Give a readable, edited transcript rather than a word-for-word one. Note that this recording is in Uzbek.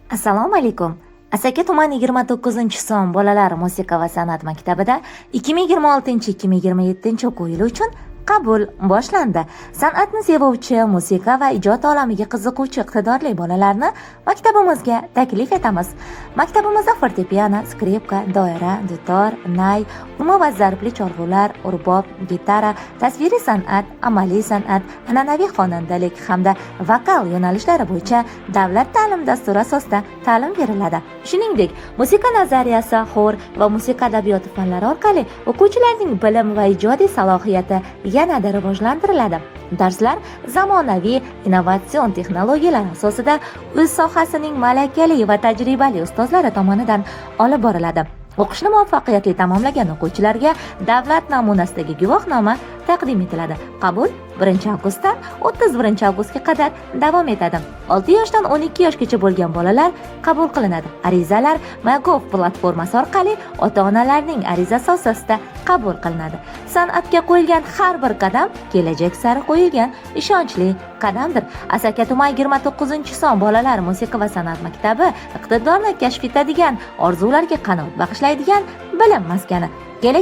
Assalomu alaykum. Asaka tumani 29-son bolalar musiqa va san'at maktabida 2026-2027 o'quv yili uchun qabul boshlandi. San'atni sevuvchi, musiqa va ijod olamiga qiziquvchi iqtidorli bolalarni maktabimizga taklif etamiz. Maktabimizda fortepiano, skripka, doira, dutor, nay, urma va zarbli cholg'ular, urbob, gitara, tasviriy san'at, amaliy san'at, an'anaviy xonandalik hamda vokal yo'nalishlari bo'yicha davlat ta'lim dasturi asosida ta'lim beriladi. Shuningdek, musiqa nazariyasi, xor va musiqa adabiyoti fanlari orqali o'quvchilarning bilim va ijodiy salohiyati yanada rivojlantiriladi. Darslar zamonaviy innovatsion texnologiyalar asosida o'z sohasining malakali va tajribali ustozlari tomonidan olib boriladi. O'qishni muvaffaqiyatli tamomlagan o'quvchilarga davlat namunasidagi guvohnoma taqdim etiladi. Qabul 1-avgustdan 31-avgustga qadar davom etadi. 6 yoshdan 12 yoshgacha bo'lgan bolalar qabul qilinadi. Arizalar MyGov platformasi orqali ota-onalarning arizasi asosida qabul qilinadi. San'atga qo'yilgan har bir qadam kelajak sari qo'yilgan ishonchli qadamdir. Asaka tuman 29-son bolalar musiqa va san'at maktabi iqtidorni kashf etadigan, orzularga qanot bag'ishlaydigan bilim maskani.